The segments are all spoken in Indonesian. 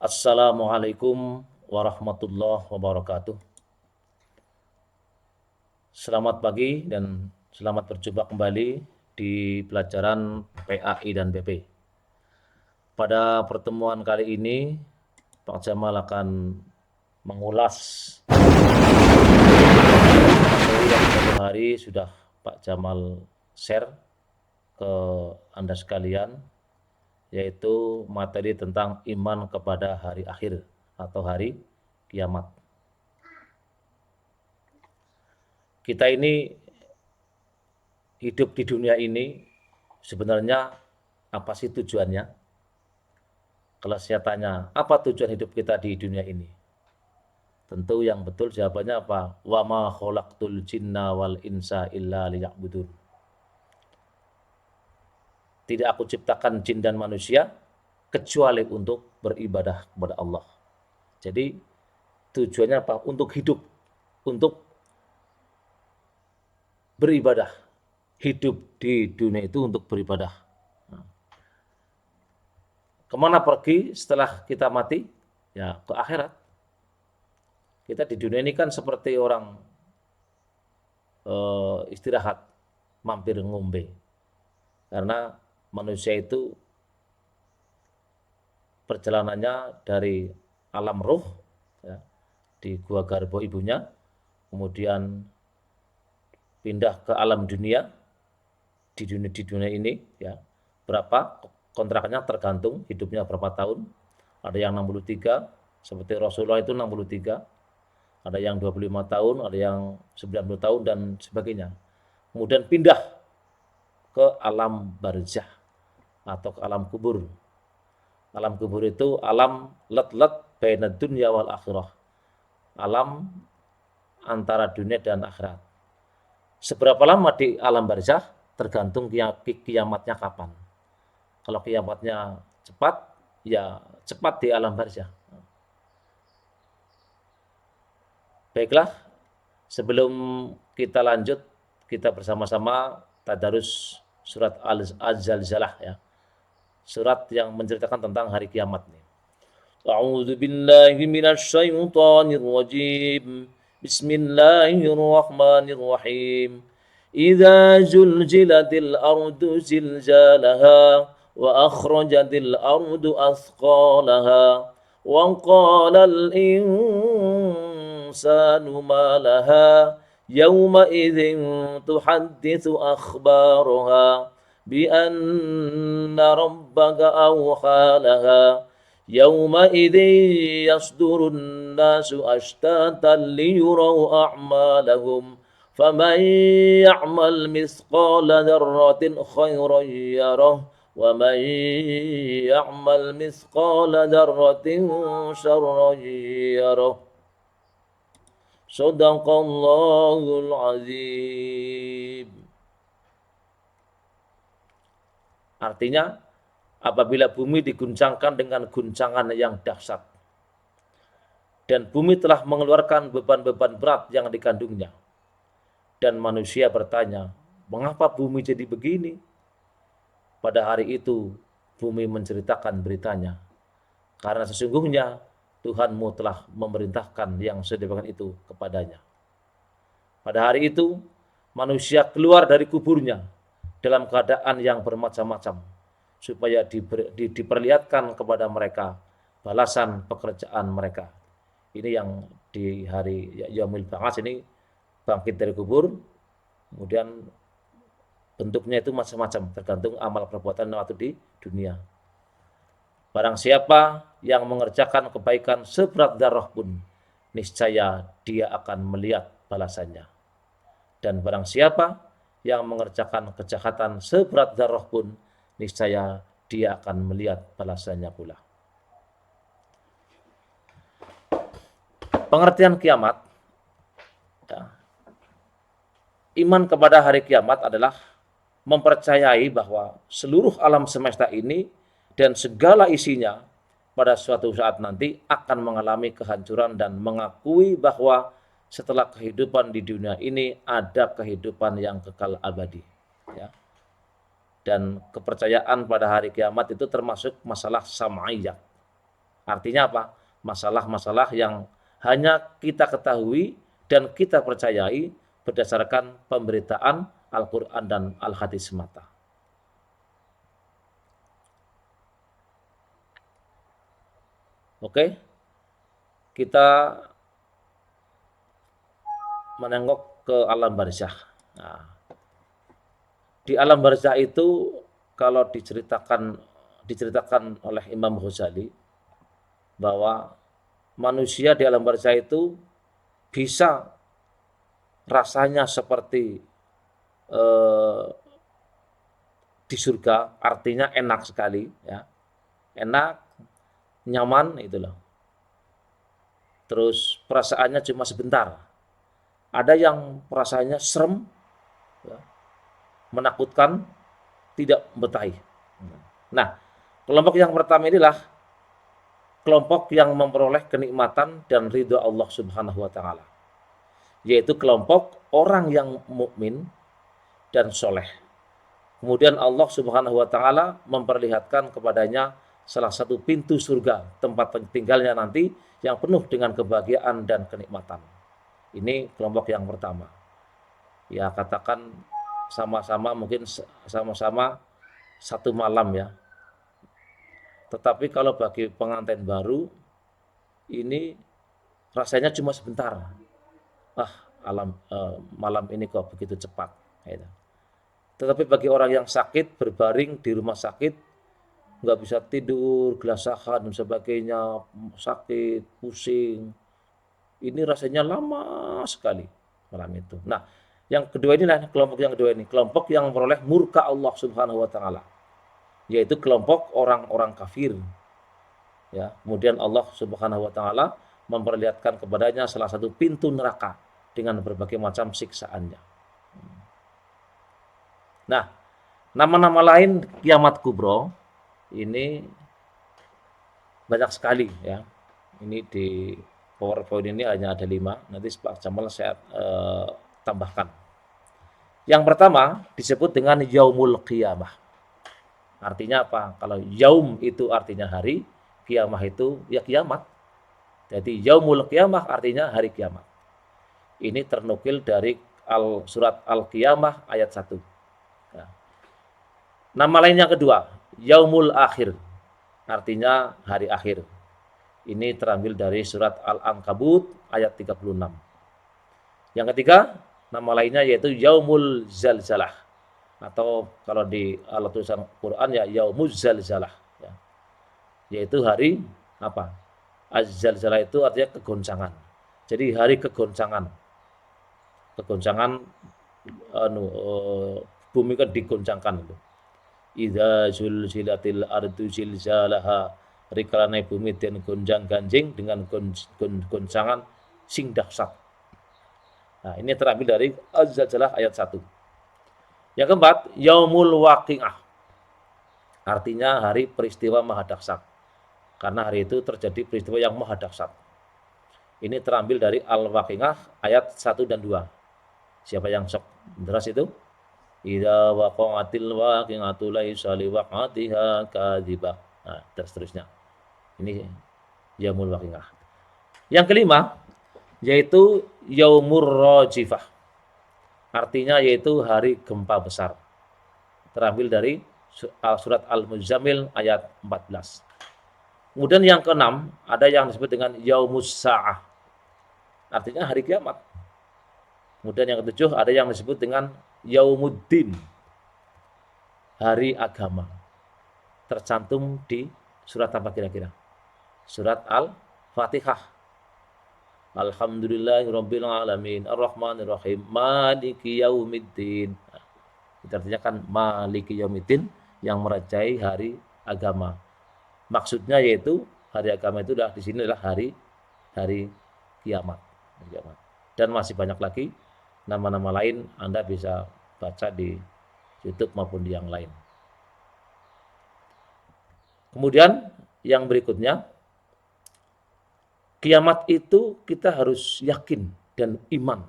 Assalamualaikum warahmatullahi wabarakatuh. Selamat pagi dan selamat berjumpa kembali di pelajaran PAI dan BP. Pada pertemuan kali ini, Pak Jamal akan mengulas materi yang satu hari sudah Pak Jamal share ke Anda sekalian, yaitu materi tentang iman kepada hari akhir atau hari kiamat. Kita ini hidup di dunia ini sebenarnya apa sih tujuannya? Kalau saya tanya, apa tujuan hidup kita di dunia ini? Tentu yang betul jawabannya apa? Wa ma khalaqtul jinna wal insa illa liya'budun. Tidak aku ciptakan jin dan manusia kecuali untuk beribadah kepada Allah. Jadi tujuannya apa? Untuk hidup, untuk beribadah. Hidup di dunia itu untuk beribadah. Kemana pergi setelah kita mati? Ya, ke akhirat. Kita di dunia ini kan seperti orang istirahat, mampir ngombe. Karena manusia itu perjalanannya dari alam ruh, ya, di gua garbo ibunya, kemudian pindah ke alam dunia, di dunia ini, ya, berapa kontraknya tergantung hidupnya berapa tahun. Ada yang 63, seperti Rasulullah itu 63, ada yang 25 tahun, ada yang 90 tahun dan sebagainya. Kemudian pindah ke alam barzah atau ke alam kubur. Alam kubur itu alam let-let baina dunya wal akhirah. Alam antara dunia dan akhirat. Seberapa lama di alam barzah tergantung kiamatnya kapan. Kalau kiamatnya cepat, ya cepat di alam barzah. Baiklah, sebelum kita lanjut, kita bersama-sama tadarus surat Al-Zalzalah, ya. Surat yang menceritakan tentang hari kiamat nih. A'udzu billahi minasy syaithanir rajim. Bismillahirrahmanirrahim. Idza zulzilatil ardu zilzalaha wa akhrajatil ardu athqalaha wa qala al insanu ma laha yawma idzin tuhadditsu akhbaraha bi anna rabbaka awha laha يومئذ يصدر الناس أشتاتا ليروا أعمالهم فمن يعمل مثقال ذرة خيرا يره ومن يعمل مثقال ذرة شرا يره صدق الله العظيم. Artinya, apabila bumi diguncangkan dengan guncangan yang dahsyat dan bumi telah mengeluarkan beban-beban berat yang dikandungnya dan manusia bertanya, mengapa bumi jadi begini? Pada hari itu bumi menceritakan beritanya, karena sesungguhnya Tuhanmu telah memerintahkan yang sedemikian itu kepadanya. Pada hari itu manusia keluar dari kuburnya dalam keadaan yang bermacam-macam, supaya diperlihatkan kepada mereka balasan pekerjaan mereka. Ini yang di hari Yaumil Ba'ats ini, bangkit dari kubur, kemudian bentuknya itu macam-macam, tergantung amal perbuatan waktu di dunia. Barang siapa yang mengerjakan kebaikan seberat darah pun, niscaya dia akan melihat balasannya. Dan barang siapa yang mengerjakan kejahatan seberat darah pun, niscaya dia akan melihat balasannya pula. Pengertian kiamat, ya, iman kepada hari kiamat adalah mempercayai bahwa seluruh alam semesta ini dan segala isinya pada suatu saat nanti akan mengalami kehancuran dan mengakui bahwa setelah kehidupan di dunia ini ada kehidupan yang kekal abadi, ya. Dan kepercayaan pada hari kiamat itu termasuk masalah sam'iyah, Artinya apa? Masalah-masalah yang hanya kita ketahui dan kita percayai berdasarkan pemberitaan Al-Quran dan Al-Hadis semata. Oke, kita menengok ke alam barzakh. Nah, di alam barzakh itu kalau diceritakan oleh Imam Ghazali bahwa manusia di alam barzakh itu bisa rasanya seperti di surga, artinya enak sekali, ya, enak, nyaman itu loh. Terus perasaannya cuma sebentar. Ada yang perasaannya serem, ya, menakutkan, tidak betah. Nah, kelompok yang pertama inilah kelompok yang memperoleh kenikmatan dan ridho Allah Subhanahu wa taala, yaitu kelompok orang yang mukmin dan soleh. Kemudian Allah Subhanahu wa taala memperlihatkan kepadanya salah satu pintu surga, tempat tinggalnya nanti yang penuh dengan kebahagiaan dan kenikmatan. Ini kelompok yang pertama. Ya, katakan sama-sama mungkin sama-sama satu malam ya. Tetapi kalau bagi pengantin baru ini rasanya cuma sebentar. Malam ini kok begitu cepat. Gitu. Tetapi bagi orang yang sakit, berbaring di rumah sakit, nggak bisa tidur, gelasahan dan sebagainya, sakit, pusing, ini rasanya lama sekali malam itu. Nah, yang kedua inilah kelompok yang kedua ini, kelompok yang memperoleh murka Allah Subhanahu wa taala, yaitu kelompok orang-orang kafir. Ya, kemudian Allah Subhanahu wa taala memperlihatkan kepadanya salah satu pintu neraka dengan berbagai macam siksaannya. Nah, nama-nama lain kiamat kubro ini banyak sekali ya. Ini di PowerPoint ini hanya ada 5. Nanti Pak Jamal saya tambahkan. Yang pertama disebut dengan yaumul qiyamah. Artinya apa? Kalau yaum itu artinya hari, kiamah itu ya kiamat. Jadi yaumul qiyamah artinya hari kiamat. Ini ternukil dari surat Al-Qiyamah ayat 1. Nah, nama lain yang kedua, yaumul akhir. Artinya hari akhir. Ini terambil dari surat Al-Ankabut ayat 36. Yang ketiga, nama lainnya yaitu yaumul zalzalah. Atau kalau di alat tulisan Quran ya yaumuz zalzalah. Ya. Yaitu hari apa? Az-zalzalah itu artinya kegoncangan. Jadi hari kegoncangan. Kegoncangan bumi kan digoncangkan itu. Idza zulzilatil ardu zilzalaha, rikalane bumi den gonjang-ganjing dengan goncangan sing dahsyat. Nah, ini terambil dari Az-Zalzalah ayat 1. Yang keempat, yaumul waqi'ah. Artinya hari peristiwa maha dahsyat. Karena hari itu terjadi peristiwa yang maha dahsyat. Ini terambil dari Al-Waqi'ah ayat 1 dan 2. Siapa yang sok deras itu? Idza waqa'atil waqi'atu laisa liwaqa'atiha kadzibah. Nah, dan seterusnya. Ini yaumul waqi'ah. Yang kelima yaitu yaumur rajifah. Artinya yaitu hari gempa besar. Terambil dari surat Al-Muzammil ayat 14. Kemudian yang keenam ada yang disebut dengan yaumus sa'ah. Artinya hari kiamat. Kemudian yang ketujuh ada yang disebut dengan yaumuddin. Hari agama. Tercantum di surat apa kira-kira? Surat Al-Fatihah. Alhamdulillahirabbil alamin, arrahmanir rahim, maliki yaumiddin. Nah, itu artinya kan maliki yaumiddin, yang merajai hari agama. Maksudnya yaitu hari agama itu adalah di sini adalah hari kiamat. Dan masih banyak lagi nama-nama lain, Anda bisa baca di YouTube maupun di yang lain. Kemudian yang berikutnya, kiamat itu kita harus yakin dan iman.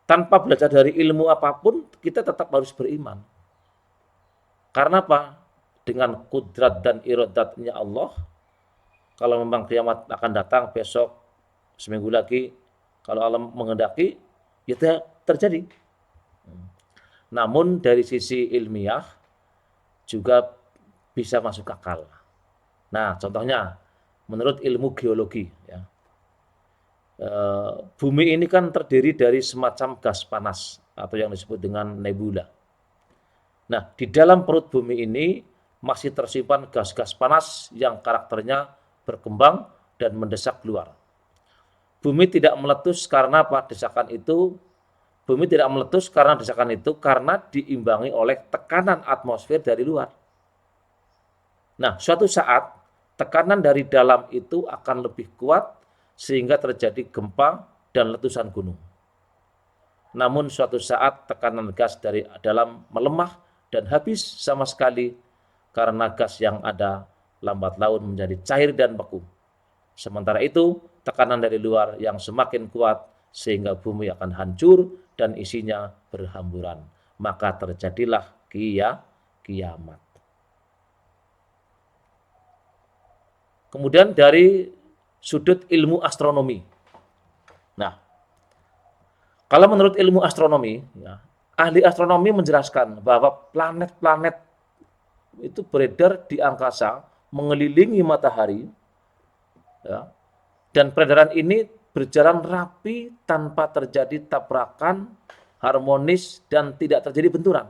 Tanpa belajar dari ilmu apapun, kita tetap harus beriman. Karena apa? Dengan kudrat dan iradatnya Allah, Kalau memang kiamat akan datang besok, seminggu lagi, kalau Allah menghendaki, ya terjadi. Namun dari sisi ilmiah juga bisa masuk akal. Nah, contohnya menurut ilmu geologi, ya, bumi ini kan terdiri dari semacam gas panas atau yang disebut dengan nebula. Nah, di dalam perut bumi ini masih tersimpan gas-gas panas yang karakternya berkembang dan mendesak keluar. Bumi tidak meletus karena apa? Bumi tidak meletus karena desakan itu karena diimbangi oleh tekanan atmosfer dari luar. Nah, suatu saat tekanan dari dalam itu akan lebih kuat sehingga terjadi gempa dan letusan gunung. Namun suatu saat tekanan gas dari dalam melemah dan habis sama sekali karena gas yang ada lambat laun menjadi cair dan beku. Sementara itu, tekanan dari luar yang semakin kuat sehingga bumi akan hancur dan isinya berhamburan. Maka terjadilah kiamat. Kemudian dari sudut ilmu astronomi. Nah, kalau menurut ilmu astronomi, ya, ahli astronomi menjelaskan bahwa planet-planet itu beredar di angkasa, mengelilingi matahari, ya, dan peredaran ini berjalan rapi tanpa terjadi tabrakan, harmonis, dan tidak terjadi benturan.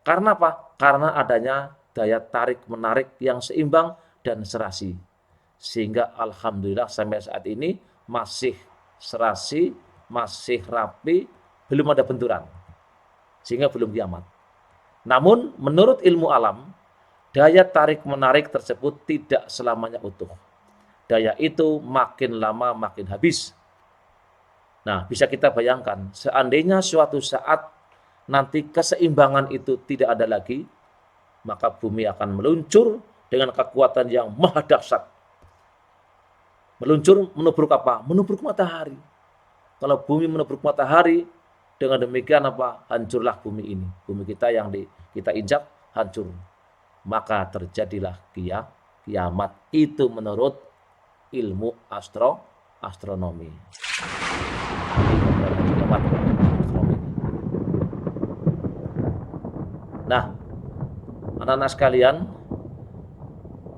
Karena apa? Karena adanya daya tarik-menarik yang seimbang dan serasi. Sehingga alhamdulillah sampai saat ini masih serasi, masih rapi, belum ada benturan. Sehingga belum kiamat. Namun menurut ilmu alam, daya tarik-menarik tersebut tidak selamanya utuh. Daya itu makin lama makin habis. Nah, bisa kita bayangkan, seandainya suatu saat nanti keseimbangan itu tidak ada lagi, maka bumi akan meluncur dengan kekuatan yang maha dahsyat. Meluncur menubruk apa? Menubruk matahari. Kalau bumi menubruk matahari, dengan demikian apa? Hancurlah bumi ini. Bumi kita yang kita injak hancur. Maka terjadilah kiamat. Itu menurut ilmu astronomi. Nah, anak-anak sekalian,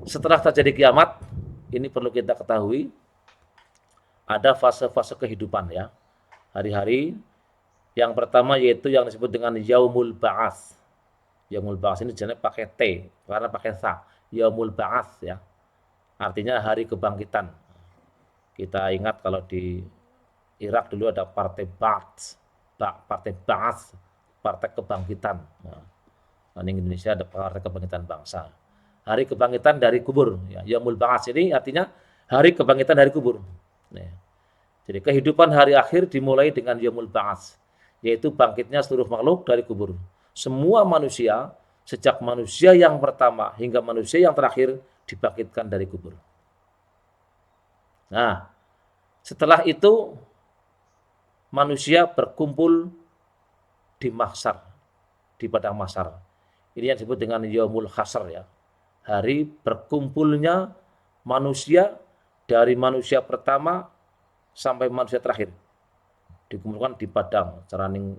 setelah terjadi kiamat, ini perlu kita ketahui, ada fase-fase kehidupan, ya. Hari-hari yang pertama yaitu yang disebut dengan Yaumul Ba'ats. Yaumul Ba'ats ini jenis pakai T, karena pakai sa. Yaumul Ba'ats, ya. Artinya hari kebangkitan. Kita ingat kalau di Irak dulu ada partai Ba'ats, partai kebangkitan. Nah, di Indonesia ada partai kebangkitan bangsa. Hari kebangkitan dari kubur. Ya, Yaumul Ba'ats ini artinya hari kebangkitan dari kubur. Nah, jadi kehidupan hari akhir dimulai dengan Yaumul Ba'ats, yaitu bangkitnya seluruh makhluk dari kubur. Semua manusia, sejak manusia yang pertama hingga manusia yang terakhir, dibangkitkan dari kubur. Nah, setelah itu manusia berkumpul di mahsyar, di padang mahsyar. Ini yang disebut dengan Yaumul Hasyr, ya. Hari berkumpulnya manusia dari manusia pertama sampai manusia terakhir. Dikumpulkan di padang, cara ning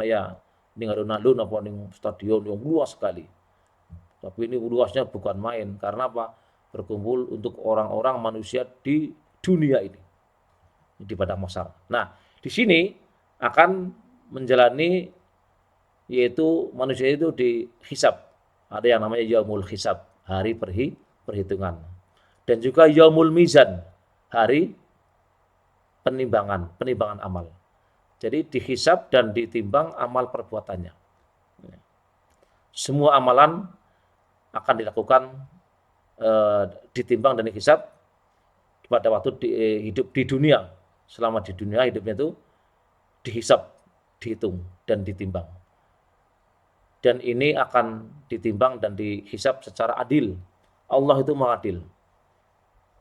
ya, ning alun-alun apa ning stadion yang luas sekali. Tapi ini luasnya bukan main, karena apa? Berkumpul untuk orang-orang manusia di dunia ini, di padang mahsyar. Nah, di sini akan menjalani, yaitu manusia itu dihisab. Ada yang namanya Yaumul Hisab, hari perhitungan. Dan juga Yaumul Mizan, hari penimbangan amal. Jadi dihisab dan ditimbang amal perbuatannya. Semua amalan akan dilakukan, ditimbang dan dihisab pada waktu hidup di dunia. Selama di dunia hidupnya itu dihisab, dihitung dan ditimbang. Dan ini akan ditimbang dan dihisab secara adil. Allah itu Maha Adil.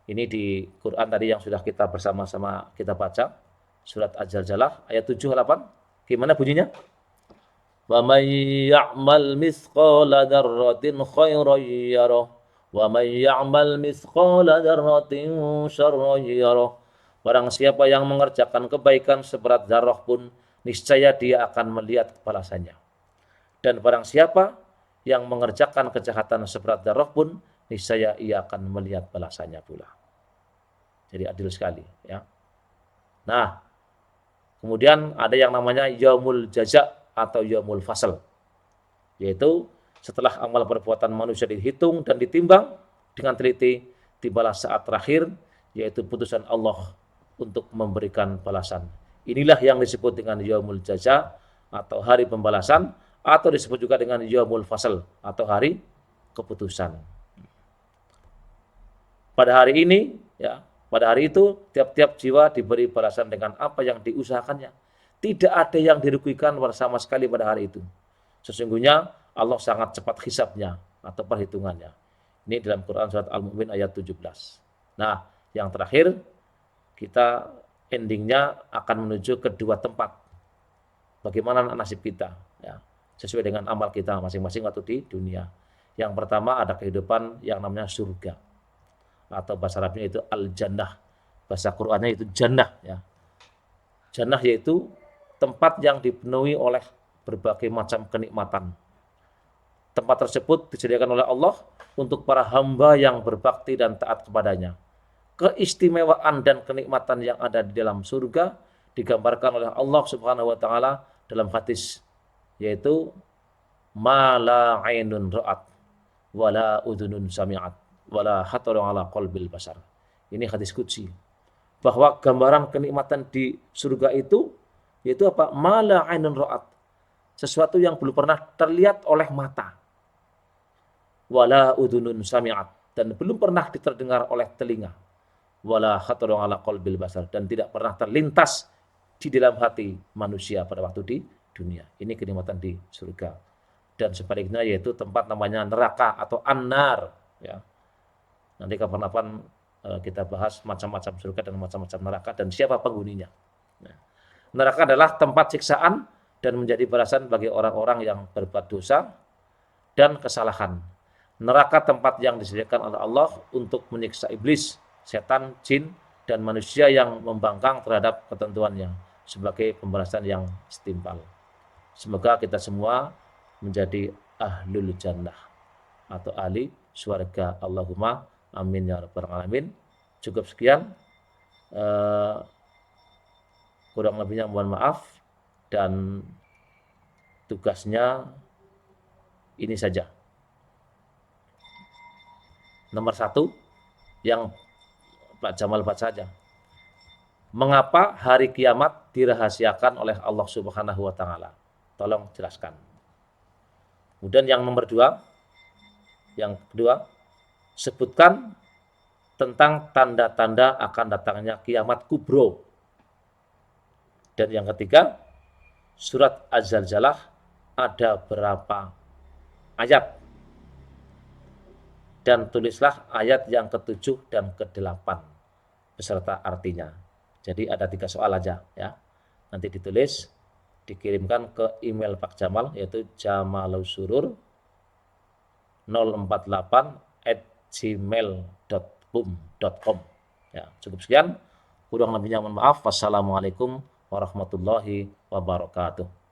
Ini di Quran tadi yang sudah kita bersama-sama kita baca, surat Az-Zalzalah ayat 7-8. Gimana bunyinya? Wa may ya'mal mithqala dzarratin khairan yarah Wa may ya'mal mithqala dzarratin syarran yarah. Barang siapa yang mengerjakan kebaikan seberat zarah pun, niscaya dia akan melihat balasannya. Dan barang siapa yang mengerjakan kejahatan seberat zarah pun, niscaya ia akan melihat balasannya pula. Jadi adil sekali, ya. Nah, kemudian ada yang namanya yaumul jaza atau yaumul fasal, yaitu setelah amal perbuatan manusia dihitung dan ditimbang dengan teliti, tibalah saat terakhir, yaitu putusan Allah untuk memberikan balasan. Inilah yang disebut dengan yaumul jaza atau hari pembalasan, atau disebut juga dengan yaumul fasal atau hari keputusan. Pada hari ini, ya, pada hari itu tiap-tiap jiwa diberi balasan dengan apa yang diusahakannya. Tidak ada yang dirugikan sama sekali pada hari itu. Sesungguhnya Allah sangat cepat hisabnya atau perhitungannya. Ini dalam Quran surat Al-Mu'min ayat 17. Nah, yang terakhir kita endingnya akan menuju ke dua tempat. Bagaimana nasib kita, ya, sesuai dengan amal kita masing-masing waktu di dunia. Yang pertama ada kehidupan yang namanya surga, atau bahasa Arabnya itu al-jannah. Bahasa Qur'annya itu jannah, ya. Jannah yaitu tempat yang dipenuhi oleh berbagai macam kenikmatan. Tempat tersebut disediakan oleh Allah untuk para hamba yang berbakti dan taat kepadanya. Keistimewaan dan kenikmatan yang ada di dalam surga digambarkan oleh Allah Subhanahu wa taala dalam hadis, yaitu ma la ainun ra'at wala udhunun sami'at wala khatara ala qalbil basar. Ini hadis qudsi, bahwa gambaran kenikmatan di surga itu yaitu apa? Ma la ainun ra'at, sesuatu yang belum pernah terlihat oleh mata, wala udhunun sami'at, dan belum pernah diterdengar oleh telinga, wala khatara ala qalbil basar, dan tidak pernah terlintas di dalam hati manusia pada waktu di dunia. Ini kenikmatan di surga. Dan sebaliknya yaitu tempat namanya neraka atau an-nar, ya. Nanti kapan-kapan kita bahas macam-macam surga dan macam-macam neraka dan siapa penghuninya. Nah, neraka adalah tempat siksaan dan menjadi balasan bagi orang-orang yang berbuat dosa dan kesalahan. Neraka tempat yang disediakan oleh Allah untuk menyiksa iblis, setan, jin, dan manusia yang membangkang terhadap ketentuannya sebagai pembalasan yang setimpal. Semoga kita semua menjadi ahlul jannah atau ahli surga. Allahumma amin ya rabbal alamin. Cukup sekian, kurang lebihnya mohon maaf, dan tugasnya ini saja. Nomor 1 yang Pak Jamal baca saja. Mengapa hari kiamat dirahasiakan oleh Allah Subhanahu wa taala? Tolong jelaskan. Kemudian yang nomor 2, yang kedua, sebutkan tentang tanda-tanda akan datangnya kiamat kubro. Dan yang ketiga, surat Az-Zalzalah ada berapa ayat? Dan tulislah ayat yang ke-7 dan ke-8 beserta artinya. Jadi ada 3 soal aja, ya. Nanti ditulis, dikirimkan ke email Pak Jamal, yaitu jamalusurur048@gmail.com. Ya, cukup sekian. Kurang lebihnya mohon maaf. Wassalamualaikum warahmatullahi wabarakatuh.